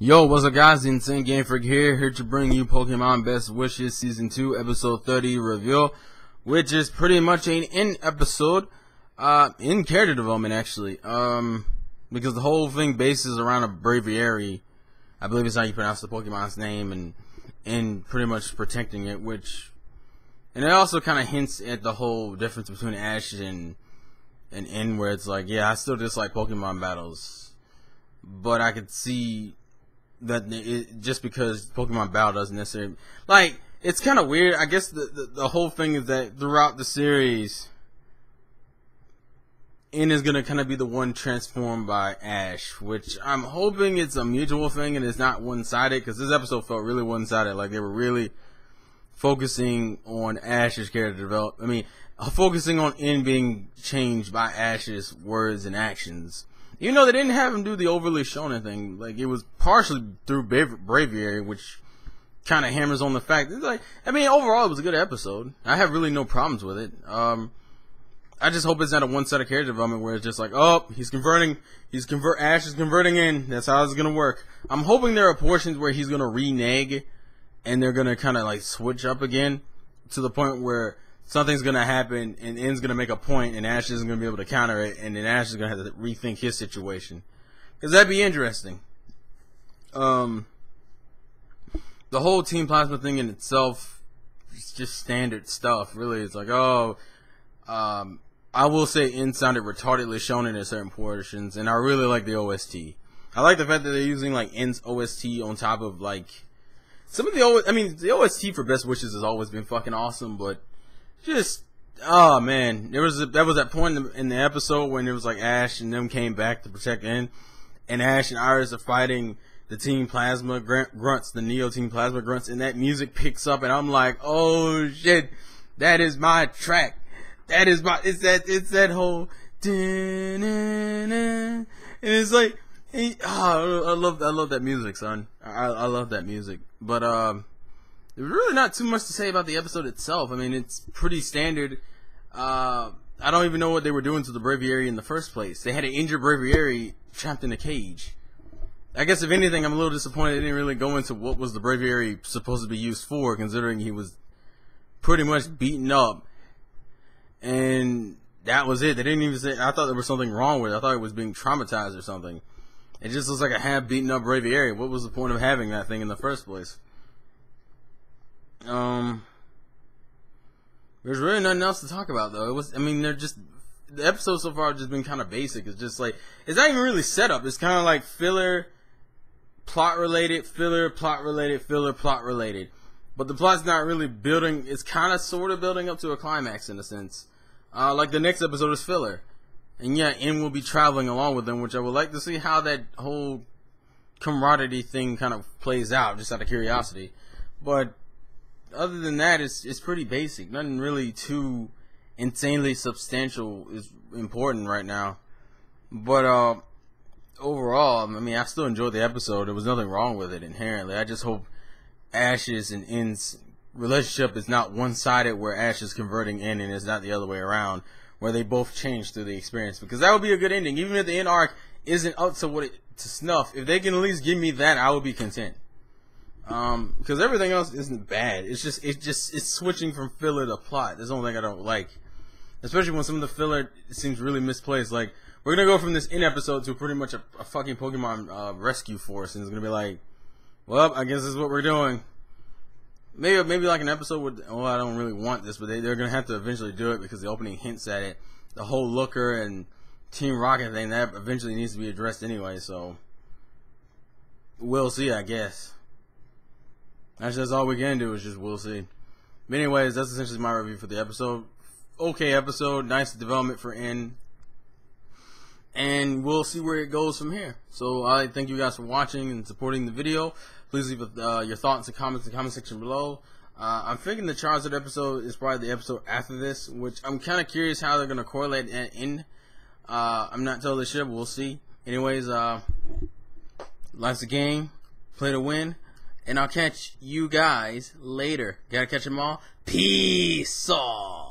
Yo, what's up guys, the Insane Game Freak here to bring you Pokemon Best Wishes Season 2 Episode 30 review, which is pretty much an in episode, in character development actually, because the whole thing bases around a Braviary, I believe is how you pronounce the Pokemon's name, and pretty much protecting it, and it also kind of hints at the whole difference between Ash and N, where it's like, yeah, I still dislike Pokemon battles, but I could see that just because Pokemon battle doesn't necessarily, like, it's kind of weird. I guess the whole thing is that throughout the series, N is gonna kind of be the one transformed by Ash, which I'm hoping it's a mutual thing and it's not one-sided, because this episode felt really one-sided. Like, they were really focusing on Ash's character development. I mean, focusing on N being changed by Ash's words and actions. Even though they didn't have him do the overly shonen thing, like, it was partially through Braviary, which kind of hammers on the fact that, like, I mean, overall it was a good episode. I have really no problems with it. I just hope it's not a one-sided character development where it's just like, oh, Ash is converting in. That's how it's gonna work. I'm hoping there are portions where he's gonna renege, and they're gonna kind of like switch up again to the point where something's gonna happen and N's gonna make a point and Ash isn't gonna be able to counter it, and then Ash is gonna have to rethink his situation, because that'd be interesting. The whole Team Plasma thing in itself is just standard stuff, really. It's like, oh, I will say N sounded retardedly shonen in certain portions, and I really like the OST. I like the fact that they're using like N's OST on top of like some of the the OST for Best Wishes has always been fucking awesome, but just, oh man, that was that point in the episode when it was like Ash and them came back to protect N, and Ash and Iris are fighting the Team Plasma grunts, the Neo Team Plasma grunts, and that music picks up, and I'm like, oh shit, that is my track. That is my, it's that whole, and it's like, I love that music, son. I love that music, but there's really not too much to say about the episode itself. I mean, it's pretty standard. I don't even know what they were doing to the Braviary in the first place. They had an injured Braviary trapped in a cage. I guess, if anything, I'm a little disappointed they didn't really go into what was the Braviary supposed to be used for, considering he was pretty much beaten up. And that was it. They didn't even say, I thought there was something wrong with it. I thought it was being traumatized or something. It just looks like a half beaten up Braviary. What was the point of having that thing in the first place? There's really nothing else to talk about, though. The episode so far has just been kind of basic. It's just like, it's not even really set up. It's kind of like filler, plot related, filler, plot related, filler, plot related. But the plot's not really building. It's kind of sort of building up to a climax in a sense. Like the next episode is filler, and yeah, N will be traveling along with them, which I would like to see how that whole camaraderie thing kind of plays out, just out of curiosity. But other than that, it's pretty basic. Nothing really too insanely substantial is important right now. But overall, I mean, I still enjoyed the episode. There was nothing wrong with it inherently. I just hope Ash's and N's relationship is not one-sided, where Ash is converting N and it's not the other way around, where they both change through the experience, because that would be a good ending. Even if the N arc isn't up to snuff, if they can at least give me that, I would be content. Because everything else isn't bad. It's switching from filler to plot. That's the only thing I don't like. Especially when some of the filler seems really misplaced. Like, we're gonna go from this N episode to pretty much a fucking Pokemon rescue force, and it's gonna be like, well, I guess this is what we're doing. Maybe like an episode with, oh, I don't really want this, but they're gonna have to eventually do it because the opening hints at it. The whole Looker and Team Rocket thing, that eventually needs to be addressed anyway, so we'll see, I guess. Actually, that's all we can do, is just we'll see. But anyways, that's essentially my review for the episode. Okay episode, nice development for N, and we'll see where it goes from here. So I thank you guys for watching and supporting the video. Please leave your thoughts and comments in the comment section below. I'm thinking the Charizard episode is probably the episode after this, which I'm kind of curious how they're going to correlate in. I'm not totally sure, but we'll see. Anyways, life's a game, play to win, and I'll catch you guys later. Gotta catch them all. Peace off.